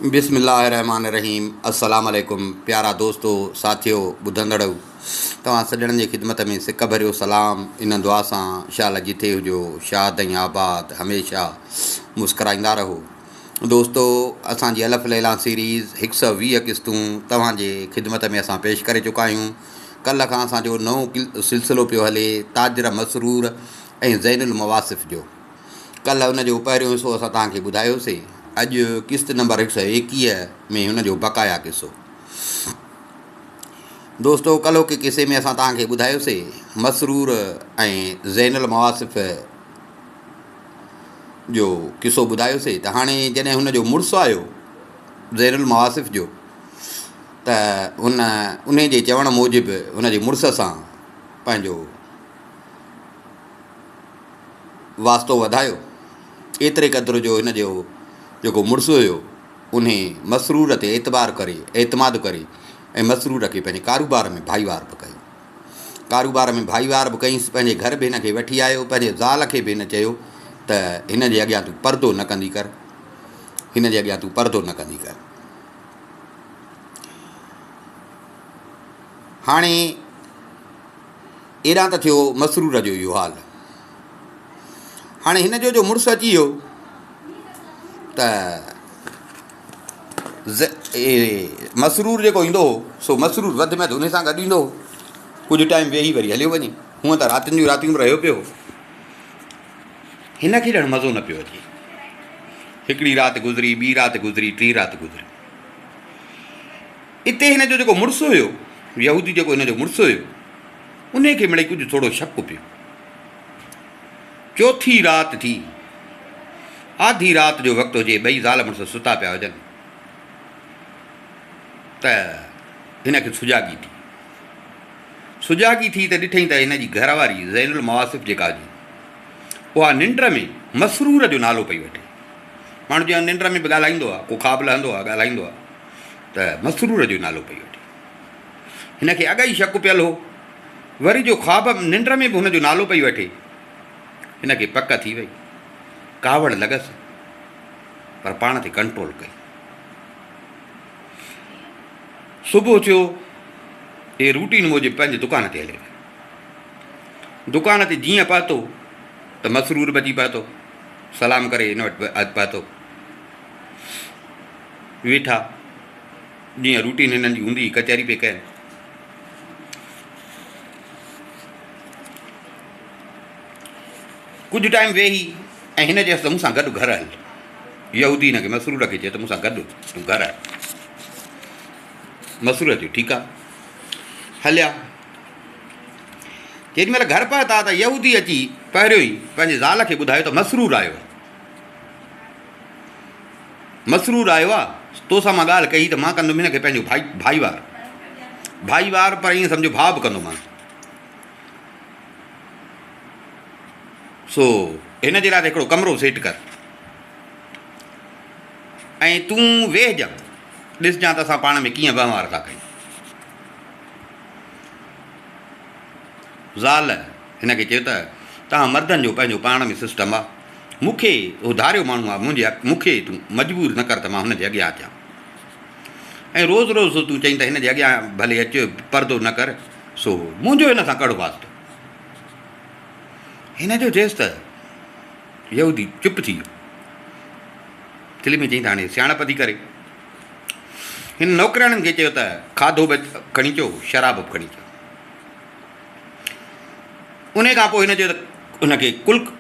बिस्मिल्लाहिर्रहमानिर्रहीम। अस्सलाम वालेकुम प्यारा दोस्तों, साथियों, ॿुधंदड़ो तव्हां सॼणनि जी ख़िदमत में सिक भरियो सलाम। इन दुआ सां शाला जिथे हुजो, शाद ऐं आबाद, हमेशह मुस्कराईंदा रहो। दोस्तो, असांजी अलफ़ लैला सीरीज़ 120 क़िस्तूं तव्हांजे ख़िदमत में असां पेश करे चुका आहियूं। कल्ह खां असांजो नओं सिलसिलो पियो हले ताजिर मसरूर ऐं ज़ैनुल मवासिफ़ जो। कल्ह हुनजो पहिरियों हिसो असां तव्हांखे ॿुधायोसीं। अॼु किस्त नंबर 121 में हुनजो बक़ाया किसो। दोस्तो, कल्ह के किसे में असां तव्हांखे ॿुधायोसीं मसरूर ऐं ज़ैनुल मवासिफ़ जो किसो ॿुधायोसीं। त हाणे जॾहिं हुनजो मुड़ुसु आयो ज़ैनुल मवासिफ़ जो, त उन जे चवण मूजिबि हुनजे मुड़ुस सां पंहिंजो वास्तो वधायो। एतिरे क़दुरु जो हिन जो जेको मुड़ुसु हुयो उन मसरूर ते एतमादु करे ऐं मसरूर खे पंहिंजे कारोबार में भाईवार बि कयो। कारोबार में भाईवार बि कईंसि। पंहिंजे घर बि हिन खे वठी आयो। पंहिंजे ज़ाल खे बि हिन चयो त हिन जे अॻियां तूं पर्दो न कंदी कर, हिन जे अॻियां तूं पर्दो न कंदी कर। हाणे एॾां त थियो मसरूर जो इहो हाल। हाणे हिन जो मुड़ुसु अची वियो त मसरूर जेको ईंदो हो सो मसरूर वधि में वधि उन सां गॾु ईंदो हो। कुझु टाइम वेही वरी हलियो वञे। हूअं त रातियुनि जूं रहियो पियो। हिन खे ॼण मज़ो न पियो अचे। हिकिड़ी राति गुज़री, ॿी राति गुज़री, टी राति गुज़री। इते हिन जो जेको मुड़ुसु हुयो, यहूदी जेको हिन जो मुड़ुसु हुयो, उन खे मिड़ई कुझु थोरो शक पियो। चौथी राति थी, आधी राति जो वक़्तु हुजे, ॿई ज़ाल मुड़ुसु सुता पिया हुजनि, त हिन खे सुजागी थी त ॾिठईं त हिन जी घरवारी ज़ैनुल मवासिफ़ जेका हुई उहा निंड में मसरूर जो नालो पई वठे। माण्हू जीअं निंड में बि ॻाल्हाईंदो आहे, को ख़्वाबु लहंदो आहे, ॻाल्हाईंदो आहे, त मसरूर जो नालो पई वठे। हिन खे अॻ ई शक पियल हो। वरी जो ख़्वाब निंड में बि हुनजो नालो पई वठे, हिन खे पक थी वई। कावड़ लॻसि, पर पाण ते कंट्रोल कई। सुबुह थियो, हे रूटीन मूजिबि पंहिंजे दुकान ते हले वियो। दुकान ते जीअं पहुतो त मसरूर बची पहुतो। सलाम करे हिन वटि पहुतो। वेठा, जीअं रूटीन हिननि जी हूंदी, कचहरी पे कयनि। कुझु टाइम वेही ऐं हिन चयसि त मूंसां गॾु घर हल। यहूदी हिन खे मसरूर खे चए त मूंसां गॾु तूं घर हल। मसरूर चयो ठीकु आहे, हलिया। केॾी महिल घर पहुता त यहूदी अची पहिरियों ई पंहिंजे ज़ाल खे ॿुधायो त मसरूर आयो आहे। मसरूर आयो आहे, तोसां मां ॻाल्हि कई त मां कंदुमि हिन खे पंहिंजो भाईवार, पर ईअं सम्झो भाउ बि कंदोमांसि। सो हिन जे लाइ हिकिड़ो कमिरो सेट कर ऐं तूं वेहजां, ॾिसजां त असां पाण में कीअं वहिंवार था कयूं। ज़ाल हिन खे चयो त तव्हां मर्दनि जो पंहिंजो पाण में सिस्टम आहे, मूंखे उधारियो माण्हू आहे, मूंखे तूं मजबूर न कर त मां हुनजे अॻियां अचां। ऐं रोज़ु रोज़ु तूं चईं त हिन जे अॻियां भले अचु, पर्दो न कर। सो मुंहिंजो हिन सां कहिड़ो वास्तो। हिन जो चयसि त यहूदी चुप थी वियो। दिलि में चईं त हाणे सियाणप थी करे। हिन नौकराणियुनि खे चयो त खाधो बि खणी अचो, शराब बि खणी अचो। उन खां पोइ हिन चयो त हुनखे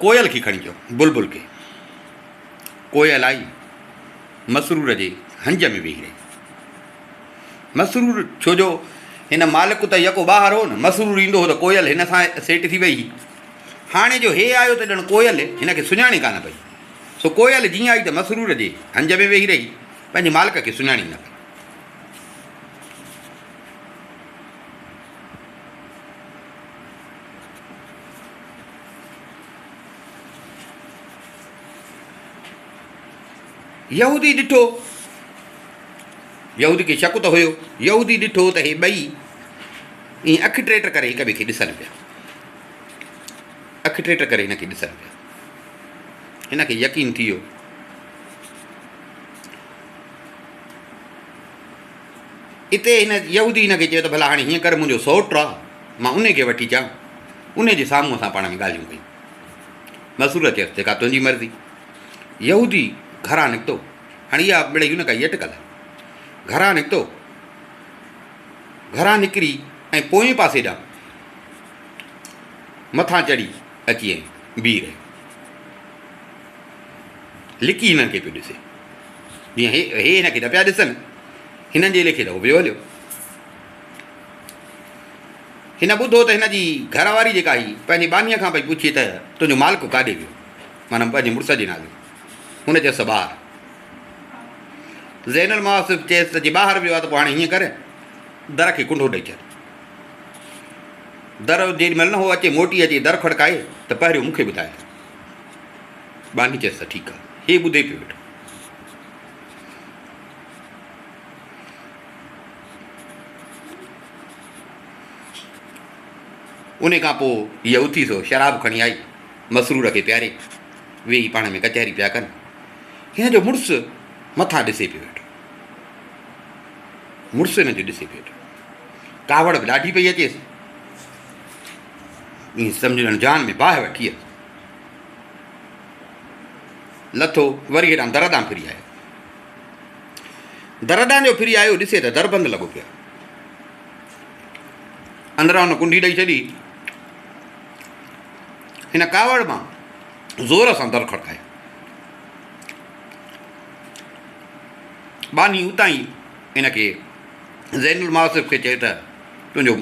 कोयल खे खणी अचो, बुलबुल खे। कोयल आई, मसरूर जे हंज में वेही रही। मसरूर छो जो हिन मालिक त यको ॿाहिरि हो न, मसरूर ईंदो हो त कोयल हिन सां सेट थी वई। हाणे जो हे आयो त ॼण कोयल हिन खे सुञाणे कान पई। सो कोयल जीअं आई त मसरूर जे हंज में वेही रही, पंहिंजे मालिक खे सुञाणी न पई। यहूदी ॾिठो, यहूदी खे शक त हुयो। यहूदी ॾिठो त हे ॿई ईअं अखि टेट करे हिक ॿिए खे ॾिसनि पिया। अखि टेट करे हिन खे ॾिसनि पिया। हिन खे यकीन थी वियो इते हिन यहूदी हिनखे चयो त भला हाणे हीअं कर, मुंहिंजो सौटु आहे, मां उन खे वठी अचां, उन जे साम्हूं असां पाण में ॻाल्हियूं कयूं। मसूर चयसि जेका तुंहिंजी मर्ज़ी। यहूदी घरां निकितो। हाणे इहा मिड़ेई न काई अटकल, घरां निकितो, घरां निकिरी ऐं पोएं पासे ॾांहुं मथां चढ़ी अची ऐं बीह रहियो, लिकी हिननि खे पियो ॾिसे, जीअं हे हिनखे न पिया ॾिसनि, हिननि जे लेखे त उहो वियो हलियो। हिन ॿुधो त हिन जी घरवारी जेका हुई पंहिंजी बानीअ खां पई पुछे त तुंहिंजो मालिक काॾे वियो, माना पंहिंजे मुड़ुस जे नाले। हुन चयसि ॿाहिरि। ज़ैनुल मुआसिफ़ चयसि त जे ॿाहिरि वियो आहे त पोइ हाणे हीअं करे दर खे कुंडो ॾेई छॾ। दर जेॾीमहिल न हो अचे मोटी अचे दर खड़काए त पहिरियों मूंखे ॿुधाए। बानी चयसि त ठीकु आहे, हे ॿुधे पियो वेठो। उन खां पोइ हीअ उथी सो शराब खणी आई, मसरूर खे प्यारे, वेही पाण में कचहरी पिया कनि। हिन जो मुड़ुसु मथां ॾिसे पियो वेठो, मुड़ुसु हिन जो ॾिसे पियो वेठो, कावड़ बि ॾाढी पई अचेसि, ईअं सम्झण जान में बाहि वठी वियसि। लथो वरी हेॾां दर ॾांहुं फिरी आयो। दर ॾांहुं जो फिरी आयो, ॾिसे त दर बंदि लॻो पियो। अंदरां हुन कुंडी ॾेई छॾी। हिन कावड़ मां ज़ोर सां दर खड़कायो। बानी उतां ई हिनखे ज़ैनुल मुआसिफ़ खे चए त तुंहिंजो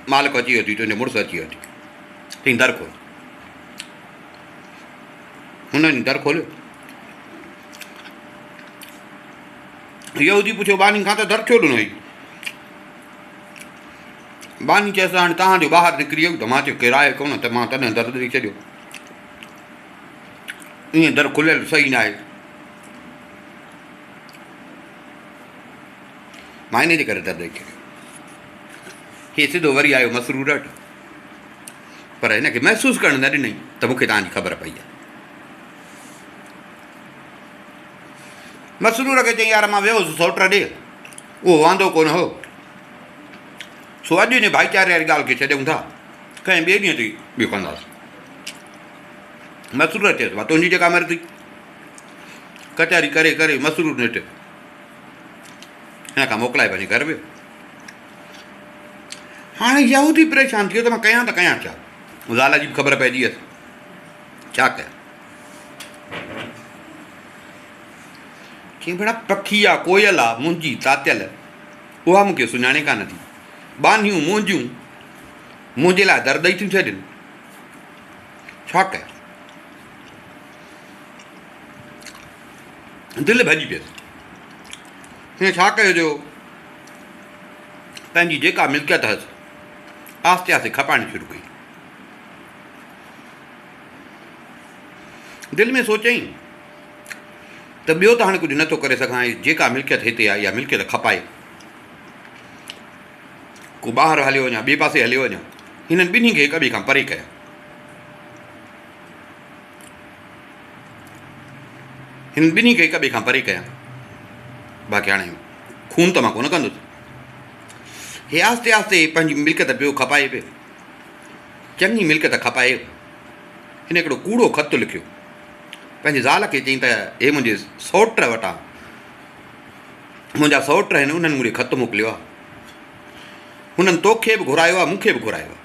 मालिक अची वियो अथई, तुंहिंजो मुड़ुसु अची वियो अथई, चई दर खोल। हुननि दर खोलियो। यहूदी पुछियो बानी खां त दर छो ॾिनो हुई? बानी चयसि हाणे तव्हांजो ॿाहिरि निकिरी वियो त मां चयो केरु आहे कोन, त मां तॾहिं दर ॾेई छॾियो। ईअं दर खुलियल सही न आहे, मां इन जे करे दर ॾेई छॾियो। हीअ सिधो वरी आयो मसरूर वटि, पर हिनखे महसूसु करणु न ॾिनई त मूंखे तव्हांजी ख़बर पई आहे। मसरूर खे चई यार मां वियोसि सौट ॾे, उहो वांदो कोन हो, सो अॼु हिन भाईचारे वारी ॻाल्हि खे छॾियूं था, कंहिं ॿिए ॾींहं ते ॿियो कंदासीं। मसरूर चयसि मां तुंहिंजी जेका मर्ज़ी। कचहरी करे करे मसरूर निट हिन खां मोकिलाए पंहिंजे घर वियो। हाणे यहूदी परेशान थी वियो त मां कयां त कयां छा। ज़ाल जी बि ख़बर पइजी वियसि, छा कयां। चई भेण पखी आहे, कोयल आहे मुंहिंजी तातियल, उहा मूंखे सुञाणे कान थी। बानियूं मुंहिंजियूं मुंहिंजे लाइ दर ॾेई थियूं छॾनि, छा कयां। दिलि भॼी पियसि। हीअं छा कयो जो पंहिंजी जेका मिल्कियत हुअसि आस्ते आस्ते खपाइणी शुरू कई। दिलि में सोचई त ॿियो त हाणे कुझु नथो करे सघां, जेका मिल्कियत हिते आहे इहा मिल्कियत खपाए। को ॿाहिरि हलियो वञा, ॿिए पासे हलियो वञा, हिननि ॿिन्ही खे हिक ॿिए खां परे कया। हिननि ॿिन्ही खे हिक ॿिए खां परे कया। बाक़ी हाणे खून त मां कोन कंदुसि। हे आस्ते आस्ते पंहिंजी मिल्कियत पियो खपाए पियो, चङी मिल्कियत खपाए। हिन हिकिड़ो कूड़ो ख़त लिखियो पंहिंजी ज़ाल खे, चई त हे मुंहिंजे सौट वटां, मुंहिंजा सौट आहिनि, उन्हनि मूंखे ख़त मोकिलियो आहे। हुननि तोखे बि घुरायो आहे, मूंखे बि घुरायो आहे,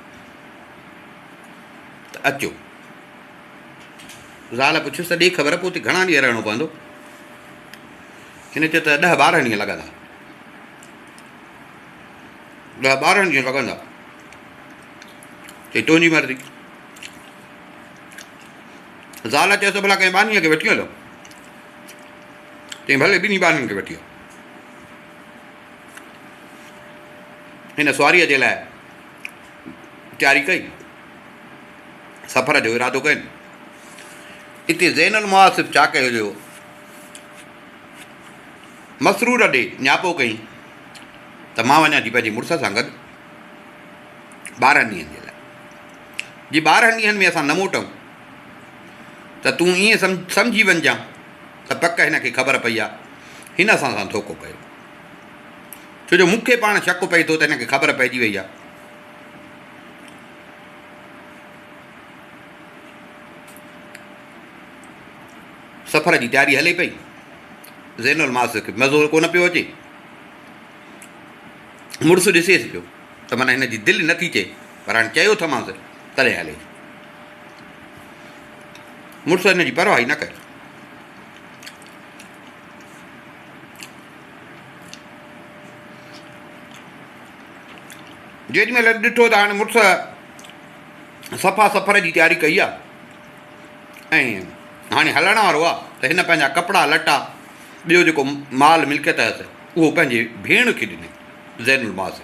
त अचो। ज़ाल पुछियुसि त ॾे ख़बर पोइ घणा ॾींहं रहणो पवंदो। हिन चयो त 10-12 ॾींहं लॻंदा, 10-12 ॾींहं लॻंदा। चई तुंहिंजी मर्ज़ी। ज़ाल चयोसि भला कंहिं बानीअ खे वठी हलो। चई भले ॿिन्ही बानियुनि खे वठी हलो। हिन सुवारीअ जे लाइ तयारी कई, सफ़र जो इरादो कनि। हिते ज़ैनुल मुआसिफ़ छा कयो जो मसरूर ॾे न्यापो कई त मां वञा थी पंहिंजे मुड़ुस सां गॾु 12 ॾींहंनि जे लाइ। जे 12 ॾींहंनि में असां न मोटूं त तूं ईअं सम्झी वञजां त पक हिन खे ख़बर पई आहे हिन सां धोखो कयो। छो जो मूंखे पाण शक पए थो त हिनखे ख़बर पइजी वई आहे। सफ़र जी तयारी हले पई, ज़ैनुल मास खे मज़ो कोन पियो अचे। मुड़ुसु ॾिसेसि पियो त माना हिन जी दिलि नथी चए, पर हाणे चयो थमांसि तॾहिं हले। मुड़ुसु हिन जी परवाह ई न करे। जेॾी महिल ॾिठो त हाणे मुड़ुसु सफ़ा सफ़र जी तयारी कई आहे ऐं हाणे हलण वारो आहे, त हिन पंहिंजा कपिड़ा लटा ॿियो जेको माल मिल्कियत हुअसि उहो पंहिंजे भेण खे ॾिनई, ज़ैनुल मास।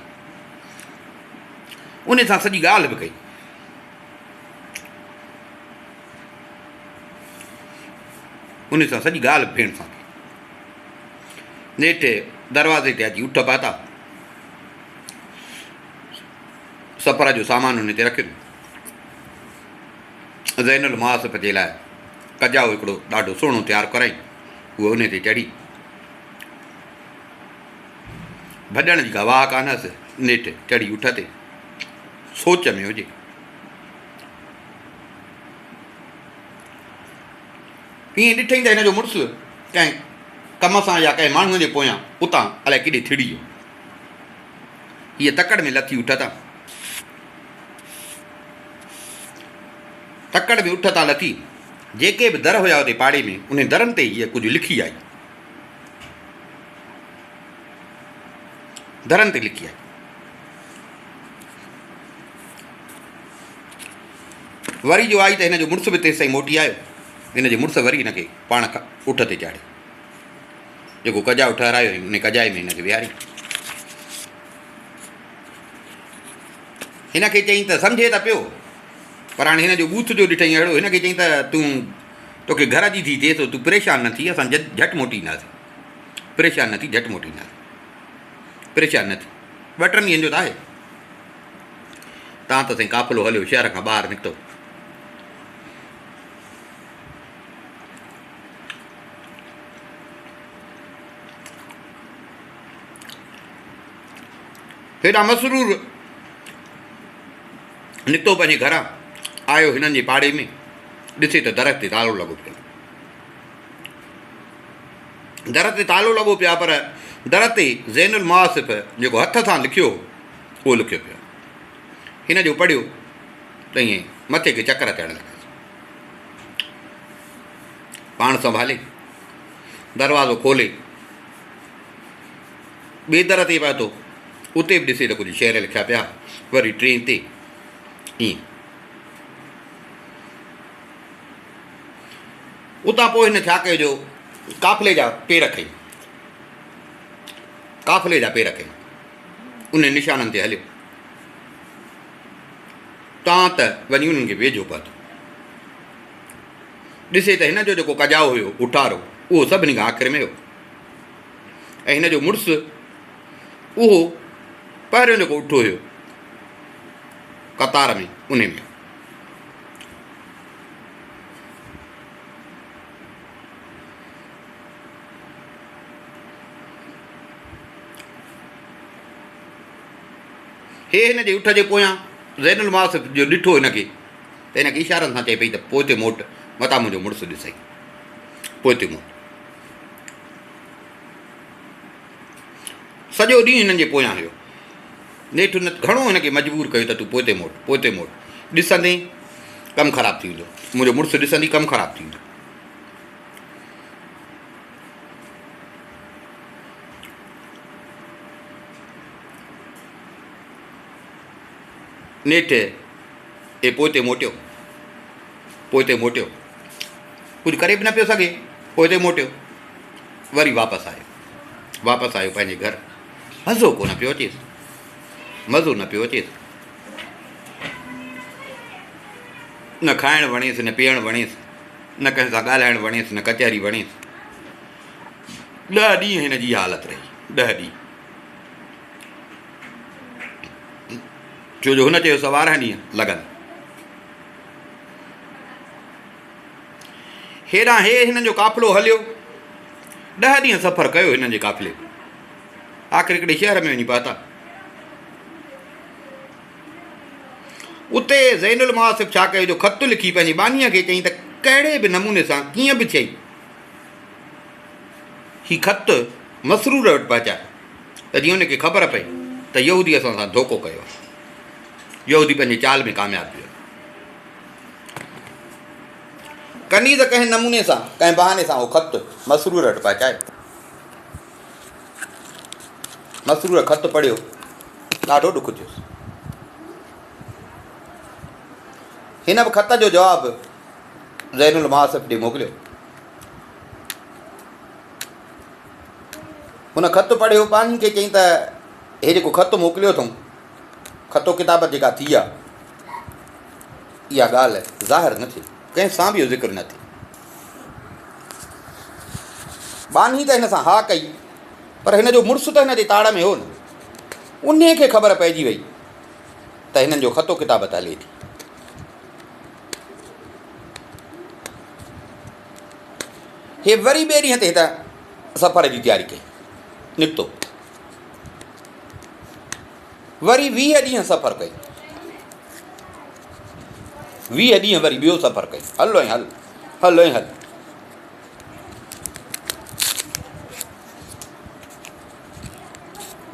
उन सां सॼी ॻाल्हि बि कई। उन सां सॼी ॻाल्हि भेण सां कई। नेठि दरवाज़े ते अची उठ पाता, सफ़र जो सामान उन ते रखियो। ज़ैनुल मास जे लाइ कजाउ हिकिड़ो ॾाढो सुहिणो तयारु कराई, उहो उन ते चढ़ी। भॼण जी का वाह कान्हसि, नेठि चढ़ी उठ ते सोच में हुजे। ईअं ॾिठई त हिन जो मुड़ुसु कंहिं कम सां या कंहिं माण्हूअ जे पोयां उतां अलाए केॾे थिड़ी वियो। हीअ तकड़ में लथी उठ तां, तकड़ में उठ तां लथी, जेके बि दर हुया हुते पाड़े में उन दरनि ते हीअ कुझु लिखी आई, दरनि ते लिखी आई। वरी जो आई त हिन जो मुड़ुसु बि तेसि ताईं मोटी आयो। हिन जे मुड़ुसु वरी हिनखे पाण खां उठ ते चाढ़े, जेको कजाउ ठहिरायो हुई उन कजाए में हिनखे विहारी। हिनखे चई त सम्झे त पियो, पर हाणे हिन जो बूथ जो ॾिठई अहिड़ो। हिनखे चई त तोखे घर जी थी थिए त तूं परेशान न थी, असां झटि मोटी ईंदासीं। परेशान न थी, झटि मोटी ईंदासीं, परेशान न थी। 2-3 ॾींहंनि जो त आहे। तव्हां त साईं काफ़िलो हलियो, शहर खां ॿाहिरि निकितो। हेॾा मसरूर निकितो पंहिंजे घरां, आयो हिननि जे पाड़े में, ॾिसे त दर ते तालो लॻो पियो। दर ते तालो लॻो पियो आहे, पर दर ते ज़ैनुल मास जेको हथ सां लिखियो उहो लिखियो पियो। हिन जो पढ़ियो त ईअं मथे खे चकर थियणु लॻा। पाण संभाले दरवाज़ो खोले ॿिए दर ते पहुतो, उते बि ॾिसे त कुझु शेर लिखिया पिया। वरी ट्रेन ते ईअं उतां पोइ हिन छा कयो जो काफ़िले जा पेर खई, काफ़िले जा पेर खई, उन निशाननि ते हलियो। तव्हां त वञी उन्हनि खे वेझो पहुतो। ॾिसे त हिन जो जेको कजाउ हुयो उठारो, उहो सभिनी खां आख़िर में हुयो, ऐं हिन जो मुड़ुसु उहो पहिरियों जेको उठो हुयो कतार में, उन में। हे हिन जे उठ जे पोयां ज़ैनुल मास जो ॾिठो हिनखे, त हिनखे इशारनि सां चई पई त पोइ ते मोट, मता मुंहिंजो मुड़ुसु ॾिसई, पोइ ते मोट। सॼो ॾींहुं हिननि जे पोयां हुयो। नेठि हुन घणो हिनखे मजबूर कयो त तूं पोइ ते मोट, पोइ ते मोट। ॾिसंदे कमु ख़राबु थी वेंदो, मुंहिंजो मुड़ुसु ॾिसंदी कमु ख़राबु थी वेंदो। नेठि ए पोइ ते मोटियो, पोइ ते मोटियो, कुझु करे बि न पियो सघे, पोइ ते मोटियो। वरी वापसि आयो पंहिंजे घर। मज़ो कोन पियो अचेसि, मज़ो न पियो अचेसि। न खाइणु वणेसि, न पीअणु वणेसि, न कंहिं सां ॻाल्हाइणु वणेसि, न कचहरी वणेसि। 10 ॾींहं हिन जी हालति रही, 10 ॾींहं। छो जो हुन चयो 12 ॾींहं लॻनि। हेॾां हे हिननि जो काफ़िलो हलियो, 10 ॾींहं सफ़र कयो हिननि जे काफ़िले। आख़िर हिकिड़े शहर में वञी पहुता। उते ज़ैनुल मुआसिफ़ छा कयो जो ख़त लिखी पंहिंजी बानीअ खे चई त कहिड़े बि नमूने सां कीअं बि चई हीउ ख़त मसरूर वटि पहुचाए त जीअं हुनखे ख़बर पई त यहूदी असां सां धोखो कयो आहे। यहूदी पंहिंजी चाल में कामयाबु थियो। कनी त कंहिं नमूने सां कंहिं बहाने सां उहो ख़त मसरूर वटि पहुचाए। मसरूर ख़त पढ़ियो, ॾाढो ॾुख थियुसि। हिन बि ख़त जो जवाबु ज़ैनुल मुआसिफ़ ॾे मोकिलियो। हुन ख़त पढ़ियो, पाणी खे चई त हे जेको ख़त मोकिलियो अथऊं, ख़तो किताब जेका थी आहे, इहा ॻाल्हि ज़ाहिर न थी, कंहिं सां बि इहो ज़िक्र न थी। बानी त हिन सां हा कई, पर हिन जो मुड़ुसु त हिन जे ताड़ में हो न। उन खे ख़बर पइजी वई त हिननि जो ख़तो किताब त हले थी। हे वरी ॿिए ॾींहं ते हितां सफ़र जी तयारी कई, निकितो। वरी 20 ॾींहं सफ़र कई, 20 ॾींहं वरी ॿियो सफ़र कई। हलो ऐं हल, हलो ऐं हल।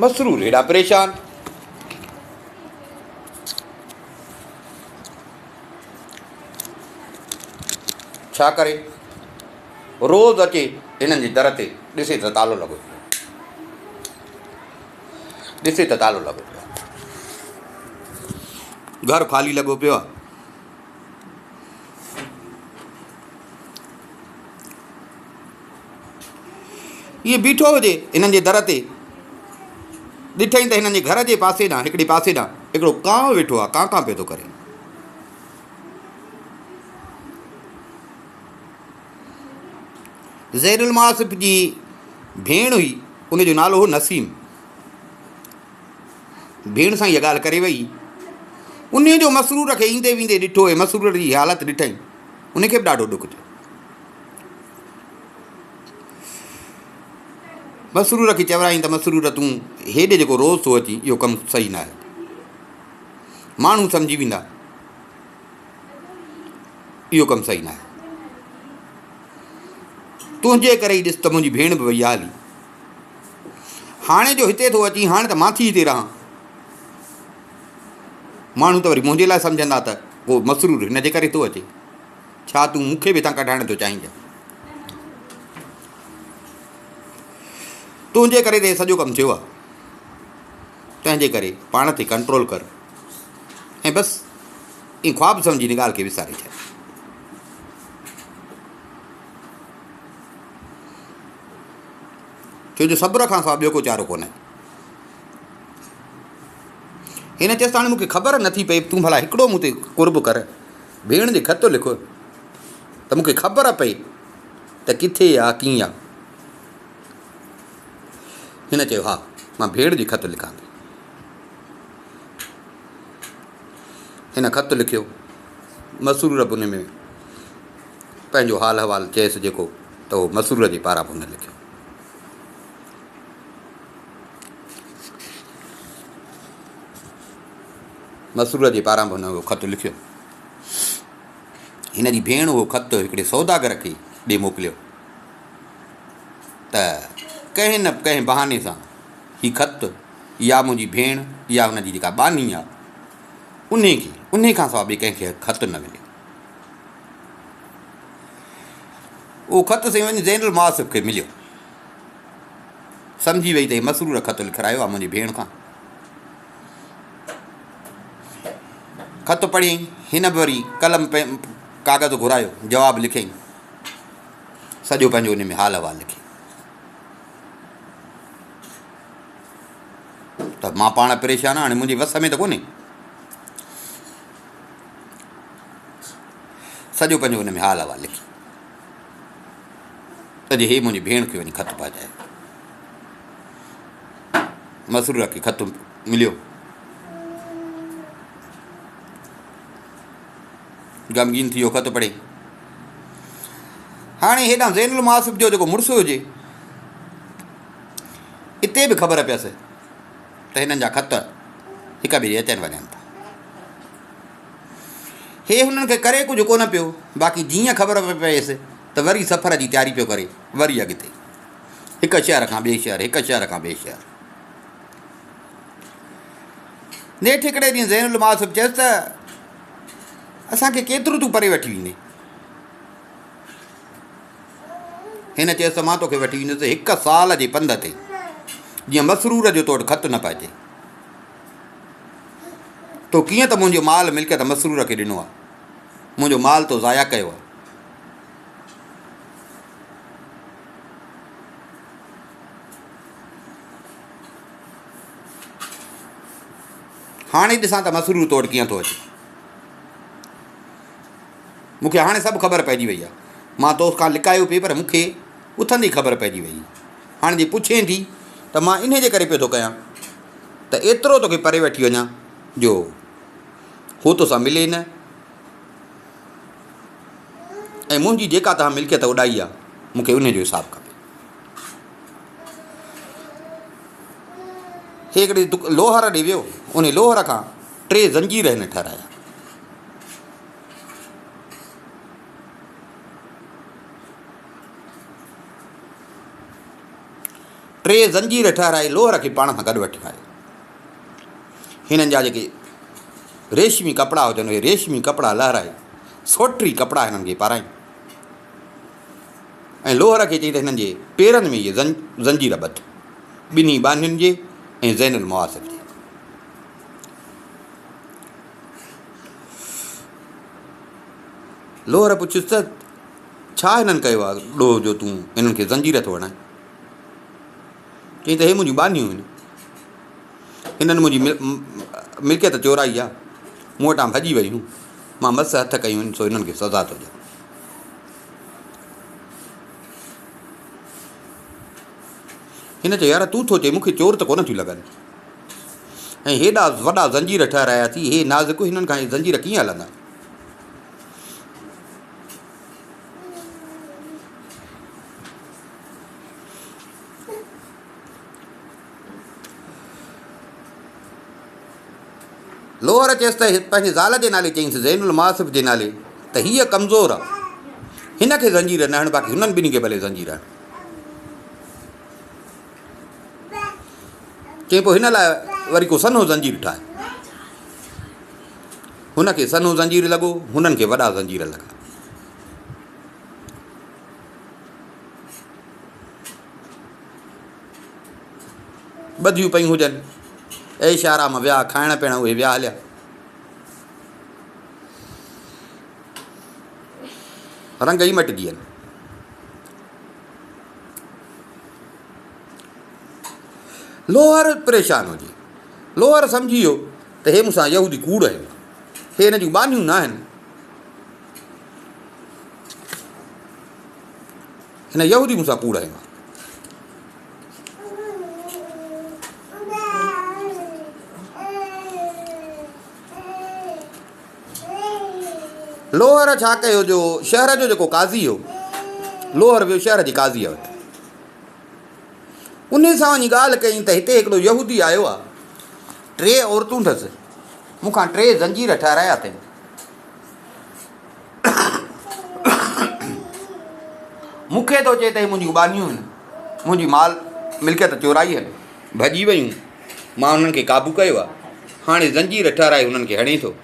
मसरूर हेॾा परेशान। छा करे? रोज़ अचे हिननि जे दर ते, ॾिसे त तालो लॻो पियो, ॾिसे त तालो लॻो पियो आहे, घरु ख़ाली लॻो पियो आहे। इहे बीठो हुजे हिननि जे दर ते, ॾिठई त हिननि जे घर जे पासे ॾांहुं, हिकिड़े पासे ॾांहुं हिकिड़ो कांउ वेठो आहे, कां पियो थो करे। ज़ैनुल मुआसिफ़ जी भेण हुई, उनजो नालो हो नसीम। भेण सां इहा ॻाल्हि करे वई। उन जो मसरूर खे ईंदे वेंदे ॾिठो ऐं मसरूर जी हालति ॾिठई, उनखे बि ॾाढो ॾुख थियो। मसरूर खे चवराईं त मसरूर तूं हेॾे जेको रोज़ थो अची, इहो कमु सही न आहे। माण्हू सम्झी वेंदा इहो कमु सही न आहे। तुंहिंजे करे ई ॾिस त मुंहिंजी भेण बि वई हली। हाणे जो हिते थो अची, हाणे त मां थी हिते रहां। माण्हू त वरी मुंहिंजे लाइ सम्झंदा त उहो मसरूर हिन जे करे थो अचे। छा तूं मूंखे बि हितां कढाइण थो चाहीं? तुंहिंजे करे त सॼो कमु थियो आहे। तंहिंजे करे पाण ते कंट्रोल कर ऐं बसि ईअं ख़्वाबु सम्झी हिन ॻाल्हि खे विसारे छॾ। छो जो सब्र खां सवाइ ॿियो को चारो कोन्हे। हिन चएसि हाणे मूंखे ख़बर नथी पए, तूं भला हिकिड़ो मूं ते कुर्ब कर, भेण जे ख़त लिखो त मूंखे ख़बर पए त किथे आहे, कीअं आहे। हिन चयो हा, मां भेण जी ख़त लिखां थी। हिन ख़त लिखियो। मसरूर बि उन में पंहिंजो हाल अहिवाल चयसि जेको, त उहो मसरूर जे पारां बि हुन लिखियो। मसरूर जे पारां बि हुन उहो ख़त लिखियो। हिन जी भेण उहो ख़त हिकिड़े सौदागर खे ॾे मोकिलियो त कंहिं न कंहिं बहाने सां हीउ ख़त या मुंहिंजी भेण या हुनजी जेका बानी आहे, उन खां सवाइ ॿिए कंहिंखे ख़त न मिले। उहो ख़त साईं वञी ज़ैनुल मुआसिफ़ खे मिलियो, सम्झी वई त हीउ मसरूर ख़त लिखारायो आहे मुंहिंजी भेण खां। ख़त पढ़ियईं। हिन बि वरी कलम कागज़ घुरायो, जवाबु लिखियईं, सॼो पंहिंजो उन में हाल अहिवाल लिखियईं त मां पाण परेशान आहियां, हाणे मुंहिंजे वस में त कोन्हे। सॼो पंहिंजो उन में हाल अहिवाल लिखी त हे मुंहिंजी भेण खे वञी ख़त पहुचाए। मसरूर खे ख़त मिलियो। ग़मगीन थी वियो, ख़त पढ़े। हाणे हेॾां ज़ैनुल मुआसिफ़ जो जेको मुड़ुसु हुजे, इते बि ख़बर पियसि त हिननि जा ख़त हिक ॿिए ॾे अचनि वञनि था। हे हुननि खे करे कुझु कोन पियो, बाक़ी जीअं ख़बर पयसि त वरी सफ़र जी तयारी पियो करे, वरी अॻिते हिकु शहर खां ॿिए शहर, हिकु शहर खां ॿिए शहर। नेठि हिकिड़े ॾींहुं ज़ैनुल मासिफ़ चयसि त असांखे केतिरो तूं परे वठी वेंदे? हिन चयसि त मां तोखे वठी वेंदुसि 1 साल जे पंध ते, जीअं मसरूर जो तो वटि ख़तु न पइजे। तो कीअं त मुंहिंजो माल मिल्कियत मसरूर खे ॾिनो आहे, मुंहिंजो माल तो ज़ाया कयो आहे। हाणे ॾिसां त मसरूर तो वटि कीअं थो अचे। मूंखे हाणे सभु ख़बर पइजी वई आहे। मां तोखां खां लिकायो पेपर, मूंखे उथंदी ख़बर पइजी वई। हाणे जे पुछे थी त मां इन जे करे पियो थो कयां त एतिरो तोखे परे वठी वञा जो हू तोसां मिले न, ऐं मुंहिंजी जेका तव्हां मिल्कियत उॾाई आहे मूंखे उन जो हिसाबु खपे। हे हिकिड़ी लोहर ॾे वियो, उन लोहर खां 3 ज़ंजीर हिन ठाराया। टे ज़ंजीर ठाराए लोहर खे पाण सां गॾु वठी आयो। हिननि जा जेके रेशमी कपिड़ा हुजनि, उहे रेशमी कपिड़ा लहराए, सोटी कपिड़ा हिननि खे पाराई, ऐं लोहर खे चई त हिननि जे पेरनि में इहे ज़ंजीर ॿध, ॿिन्ही बानियुनि जे ऐं ज़ैनुल मुआसिफ़ जे। लोहर पुछियुसि त छा हिननि कयो आहे ॾोह जो तूं हिननि खे ज़ंजीर थो हणाए? चई त हे मुंहिंजियूं बानियूं आहिनि, हिननि मुंहिंजी मिल्कियत चोराई आहे, मूं वटां भॼी वयूं, मां मस हथ कयूं आहिनि, सो हिननि खे सज़ा थो ॾियां। हिन चयो यार तूं थो चए, मूंखे चोर त कोन थियूं लॻनि, ऐं हेॾा वॾा ज़ंजीर ठाराया थी, हे नाज़ुक, हिननि खां ज़ंजीर कीअं हलंदा? लोहर चयसि त पंहिंजे ज़ाल जे नाले चयईंसि, ज़ैनुल मुआसिफ़ जे नाले, त हीअ कमज़ोर आहे, हिन खे ज़ंजीर न हण, बाक़ी हुननि ॿिन्ही खे भले ज़ंजीर हण। चई पोइ हिन लाइ वरी को सन्हो ज़ंजीर ठाहे। हुनखे सन्हो ज़ंजीर लॻो, हुननि खे वॾा ज़ंजीर लॻा। ॿधियूं पयूं हुजनि, ऐश आराम विया, खाइण पीअण उहे विया हलिया। रंग ई मटिजी आहिनि। लोहर परेशान हुजे, लोहर सम्झी वियो त हे मूंसां यहूदी कूड़ आहिनि, हे हिन जूं बानियूं न आहिनि, हिन यहूदी मूंसां कूड़ आहिनि। लोहर छा कयो, जो शहर जो जेको काज़ी हो, लोहर वियो शहर जे काज़ीअ वटि, उन सां वञी ॻाल्हि कई त हिते हिकिड़ो यहूदी आयो आहे, 3 औरतूं अथसि, मूंखां 3 ज़ंजीर ठाराया अथई, मूंखे थो चए त हे मुंहिंजियूं बानियूं आहिनि, मुंहिंजी माल मिल्कियत चोराई आहिनि, भॼी वयूं, मां हुननि खे क़ाबू कयो आहे, हाणे ज़ंजीर ठाराए हुननि खे हणे थो,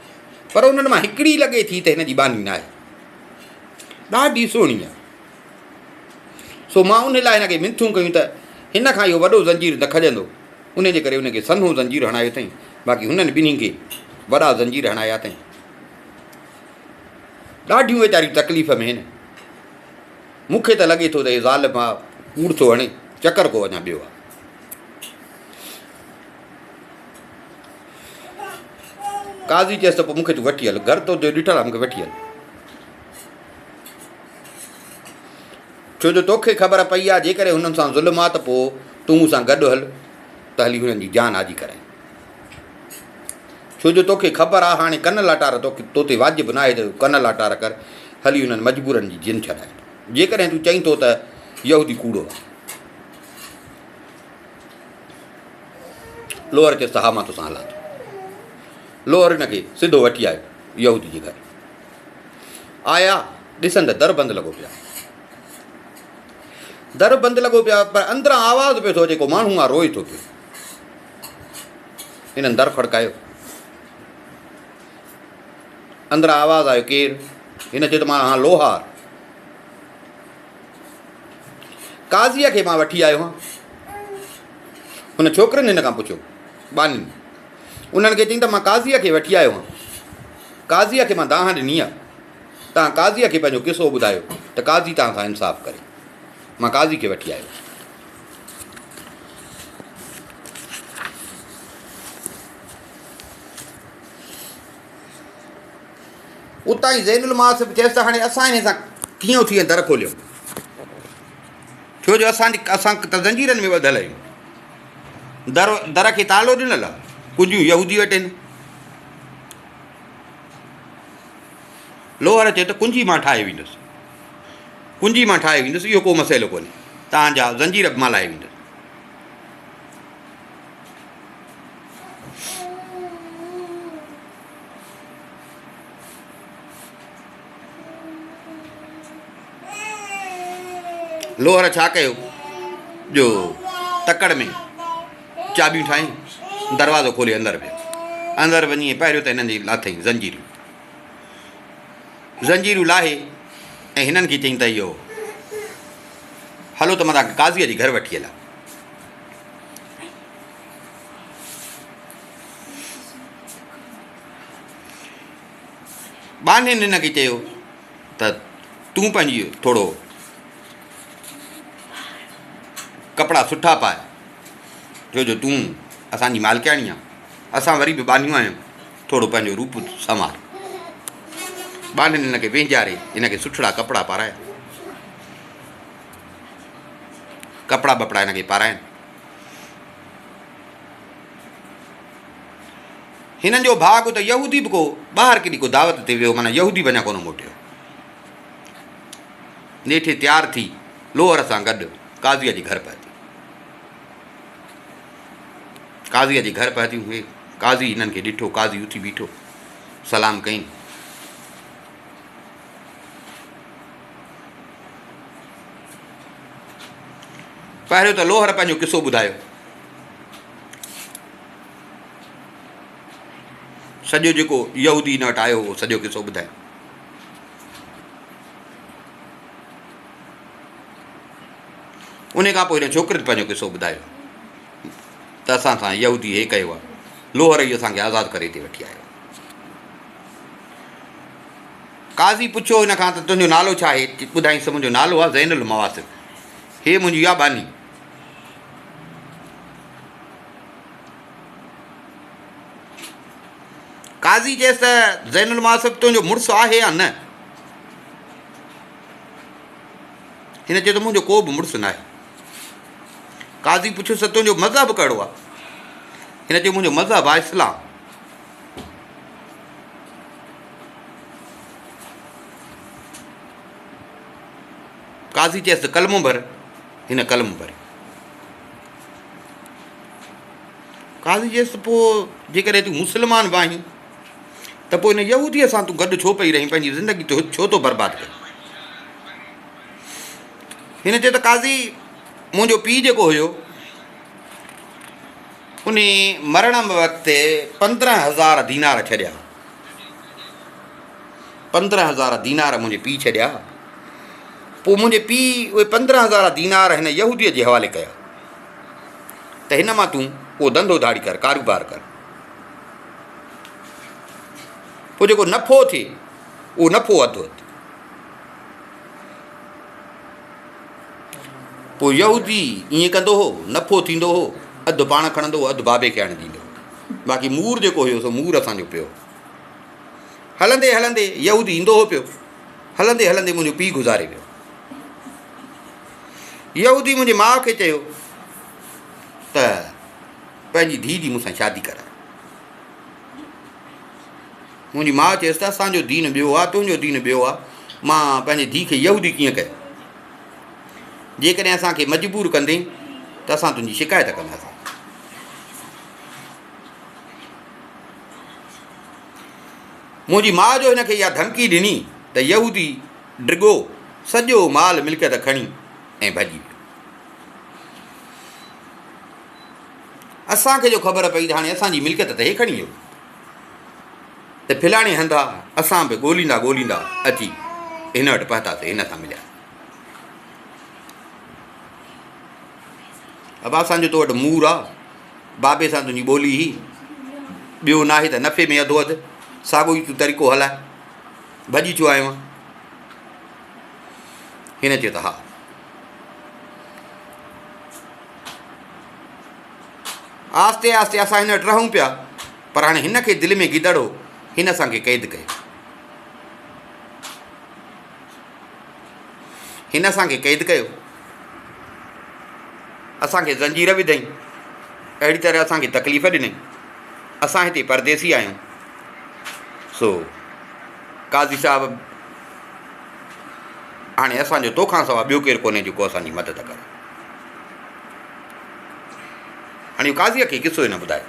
पर उन्हनि मां हिकिड़ी लॻे थी त हिन जी बानी न आहे, ॾाढी सुहिणी आहे। सो मां उन लाइ हिनखे मिंथूं कयूं त हिन खां इहो वॾो ज़ंजीर न खॼंदो, उन जे करे उनखे सन्हो ज़ंजीर हणायो अथई, बाक़ी हुननि ॿिन्ही खे वॾा ज़ंजीर हणाया अथई। ॾाढियूं वीचारियूं तकलीफ़ में आहिनि। मूंखे त लॻे थो त हे ज़ाल मां कूड़ थो हणे, चकर को अञा ॿियो आहे। काज़ी चयसि त पोइ मूंखे तूं वठी हल, घर तो जो ॾिठल आहे, मूंखे वठी हल, छो जो तोखे ख़बर पई आहे जेकॾहिं हुननि सां ज़ुल्म आहे त पोइ तूं मूंसां गॾु हल त हली हुननि जी जान हाजी कराए, छो जो तोखे ख़बर आहे हाणे कन लाटार तो ते वाजिबु न आहे त कन लाटार कर, हली हुननि मजबूरनि जी जिन छॾाए। जेकॾहिं तूं चईं थो त यहूदी कूड़ो आहे, लोअर चयसि त हा मां तोसां हलां थो। लोअर हिन खे सिधो वठी आयो यहूदी जे घर। आया ॾिसनि त दर बंदि लॻो पियो आहे। दर बंदि लॻो पियो आहे, पर अंदरां आवाज़ु पियो थो अचे, को माण्हू आहे रोए थो पियो। हिननि दर खड़कायो, अंदरां आवाज़ु आयो, केरु? हिन चयो त मां हा लोहार, काज़ीअ खे मां वठी आयो आहियां। हुन छोकिरनि हिन खां पुछियो, बानी उन्हनि खे चयईं त मां काज़ीअ खे वठी आयो आहियां, काज़ीअ खे मां दाह ॾिनी आहे, तव्हां काज़ीअ खे पंहिंजो किसो ॿुधायो त काज़ी तव्हां सां इंसाफ़ करे। मां काज़ी खे वठी आयो। उतां ई ज़ैनुल मुआसिब चयसि त हाणे असां हिन सां कीअं उथी दर खोलियो, छो जो असां त ज़ंजीरनि में ॿधल आहियूं। दर खे तालो ॾिनल आहे, कुझु यहूदी वटि आहिनि। लोहर चयो त कुंजी मां ठाहे वेंदुसि, कुंजी मां ठाहे वेंदुसि, इहो को मसइलो कोन्हे, तव्हांजा ज़ंजीर बि मां लाहे वेंदुसि। लोहर छा कयो, जो तकड़ में चाबियूं ठाहियूं, दरवाज़ो खोले अंदरि वियो। अंदरि वञी पहिरियों त हिननि जी लाथई ज़ंजीरूं लाहे, ऐं हिननि खे चयईं त इहो हलो त मां तव्हांखे काज़ीअ जे घर वठी हलां। बानियुनि हिन खे चयो त तूं पंहिंजी थोरो कपिड़ा सुठा पाए, छो जो तूं असांजी मालिकाणी आहे, असां वरी बि बानियूं आहियूं, थोरो पंहिंजो रूप संभाल। बानियुनि हिन खे वेंचारे हिन खे सुठड़ा कपिड़ा पाराया, कपिड़ा बपड़ा हिन खे पाराइनि। हिननि जो भाॻु त यहूदी बि को ॿाहिरि केॾी को दावत ते वियो, माना यहूदी वञा कोन मोटियो। नेठे तयारु थी लोहर सां गॾु काज़ीअ जे घर पहुती। काज़ीअ जे घर पहुती हुए, काज़ी हिननि खे ॾिठो, काज़ी उथी बीठो, सलाम कई। पहिरियों त लोहर पंहिंजो किसो ॿुधायो, सॼो जेको यहूदी हिन वटि आयो हो सॼो किसो ॿुधायो। उन खां पोइ हिन छोकिरे पंहिंजो किसो ॿुधायो त असां सां यहूदी हे कयो आहे, लोहर इहो असांखे आज़ादु करे हिते वठी आयो। काज़ी पुछियो हिन खां त तुंहिंजो नालो छा आहे? ॿुधाईंसि मुंहिंजो नालो आहे ज़ैनुल मुआसिब, हे मुंहिंजी इहा बानी। काज़ी चयसि त ज़ैनुल मुआसिब तुंहिंजो मुड़ुसु आहे या न? हिन चयो त मुंहिंजो को बि मुड़ुसु न आहे। काज़ी पुछियोसि त तुंहिंजो मज़हब कहिड़ो आहे? हिन चयो मुंहिंजो मज़हब आहे इस्लाम। काज़ी चयसि त कलमो भर, हिन कलमो भरियो। काज़ी चयसि त पोइ जेकॾहिं तूं मुस्लमान बि आहीं त पोइ हिन यहूदीअ सां तूं गॾु छो पई रहीं, पंहिंजी ज़िंदगी छो थो बर्बादु कयो? हिन चयो त काज़ी मुंहिंजो पीउ जेको हुयो उन मरण वक़्तु 15,000 दीनार छॾिया, 15,000 दीनार मुंहिंजे पीउ छॾिया। पोइ मुंहिंजे पीउ उहे 15,000 दीनार हिन यहूदीअ जे हवाले कया त हिन मां तूं को धंधो धाड़ी कर, कारोबार कर। पोइ जेको नफ़ो थिए उहो नफ़ो अधु अधु। पोइ यहूदी ईअं कंदो हो, नफ़ो थींदो हो, अधु पाण खणंदो हो, अधु बाबे खे आणे ॾींदो हो। बाक़ी मूर जेको हुयो सो मूर असांजो पियो। हलंदे हलंदे यहूदी ईंदो हो पियो, हलंदे हलंदे मुंहिंजो पीउ गुज़ारे वियो। यहूदी मुंहिंजी माउ खे चयो त पंहिंजी धीउ जी मूंसां शादी कराए। मुंहिंजी माउ चयसि त असांजो दीन ॿियो आहे, तुंहिंजो दीन ॿियो आहे, मां पंहिंजी धीउ खे यहूदी कीअं कयां? जेकॾहिं असांखे मजबूर कंदे त असां तुंहिंजी शिकायत कंदासीं। मुंहिंजी माउ जो हिन खे इहा धमकी ॾिनी त यहूदी डिगो सॼो माल मिल्कियत खणी ऐं भॼी वियो। असांखे जो ख़बर पई त हाणे असांजी मिल्कियत त हे खणी वियो, त फिलाणी हंधा असां बि ॻोल्हींदा ॻोल्हींदा अची हिन वटि पहुतासीं, हिन सां मिलिया। अब असांजो तो वटि मूर आहे, बाबे सां तुंहिंजी ॿोली ही, ॿियो न आहे त नफ़े में अधो अधु, साॻियो ई तूं तरीक़ो हलाए, भॼी चयो आहियो। हिन चयो त हा। आस्ते आस्ते असां हिन वटि रहूं पिया, पर हाणे हिन खे दिलि में गिदड़ हो, हिन असांखे क़ैद कयो, हिन असांखे क़ैद कयो, असांखे ज़ंजीर विधईं, अहिड़ी तरह असांखे तकलीफ़ ॾिनई। असां हिते परदेसी आहियूं, सो काज़ी साहिबु हाणे असांजो तोखां सवाइ ॿियो केरु कोन्हे जेको असांजी मदद करे। हाणे काज़ीअ खे किसो न ॿुधाए,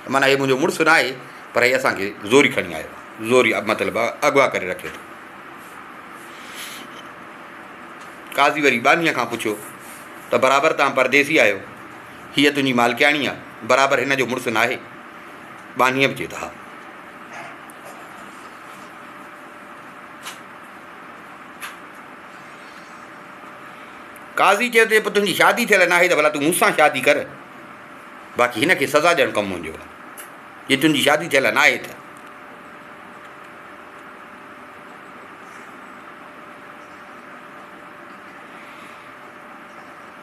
माना हे मुंहिंजो मुड़ुसु न आहे, पर हे असांखे ज़ोरी खणी आयो, ज़ोरी मतिलबु अॻुवा करे रखियो थो। काज़ी वरी बानीअ खां पुछियो त बराबरि तव्हां परदेसी आहियो, हीअ तुंहिंजी मालकियाणी आहे, बराबरि हिन जो मुड़ुसु न आहे? बानीअ बि चयो त हा। काज़ी चयो त पोइ तुंहिंजी शादी थियल न आहे त भला तूं मूंसां शादी कर, बाक़ी हिन खे सज़ा ॾियणु कमु मुंहिंजो आहे, जे तुंहिंजी शादी थियल न आहे त।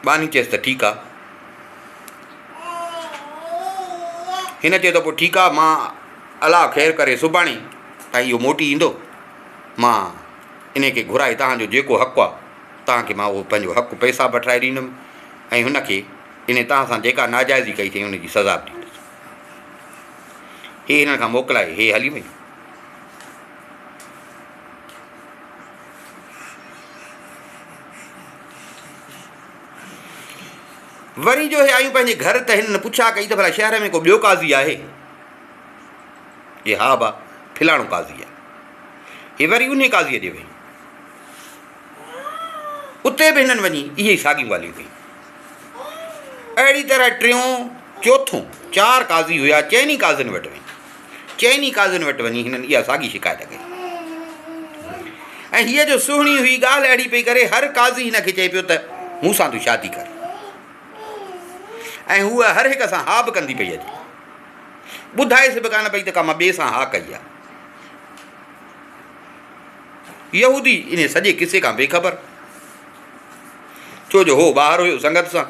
बानी चयसि त ठीकु आहे। हिन चयो त पोइ ठीकु आहे, मां अलाह ख़ैरु करे सुभाणे ताईं इहो मोटी ईंदो, मां इन खे घुराए तव्हांजो जेको हक़ु आहे तव्हांखे मां उहो पंहिंजो हक़ु पैसा वठाए ॾींदुमि, ऐं हुनखे इन तव्हां सां जेका नाजाइज़ी कई अथई हुनजी सज़ा बि ॾींदुसि। हे हिन खां मोकिलाए हे हली वई। वरी जो हे आयूं पंहिंजे घर त हिन पुछा कई त भला शहर में को ॿियो काज़ी आहे? हे हा बा फिलाणो काज़ी आहे। हे वरी उन काज़ीअ ॾे वई, उते बि हिननि वञी इहे ई साॻियूं ॻाल्हियूं कयूं। अहिड़ी तरह टियों चोथों 4 काज़ी हुया, चइनी काज़ियुनि वटि वञी, चइनी काज़ियुनि वटि वञी हिननि इहा साॻी शिकायत कई। ऐं हीअ जो सुहिणी हुई ॻाल्हि अहिड़ी पई करे, हर काज़ी हिन खे चए पियो त मूंसां तूं शादी कर, ऐं हूअ हर हिक सां हा बि कंदी पई अचे, ॿुधाएसि बि कान पई त का मां ॿिए सां हा कई आहे। यहूदी इन सॼे किसे खां बेख़बर, छो जो हो ॿाहिरि हुयो संगत सां।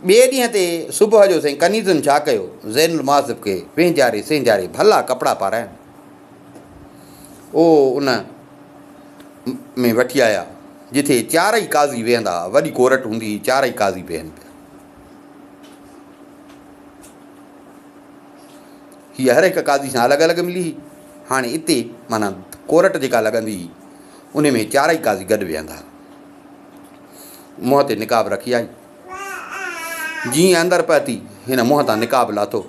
ॿिए ॾींहं ते सुबुह जो साईं कनीज़ुनि छा कयो, ज़ैनुल माज़िब खे वेंजारे सेंजारे भला कपिड़ा पाराइनि, ओ उन में वठी आया जिथे 4 ई काज़ी वेहंदा, वॾी कोरट हूंदी हुई, 4 ई काज़ी वेहनि पिया। हीअ हर हिकु काज़ी सां अलॻि अलॻि मिली हुई। हाणे हिते माना कोरट जेका लॻंदी हुई उन में 4 ई काज़ी गॾु वेहंदा। मुंहं ते निकाब रखी आई, जीअं अंदरि पहुती हिन मुंहं तां निकाब लाथो,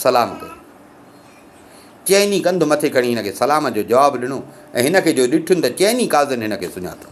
सलाम कयो, चइनी कंधु मथे खणी हिन खे सलाम जो जवाबु ॾिनो, ऐं हिन खे जो ॾिठुनि त चइनी काज़ियुनि हिन खे सुञातो।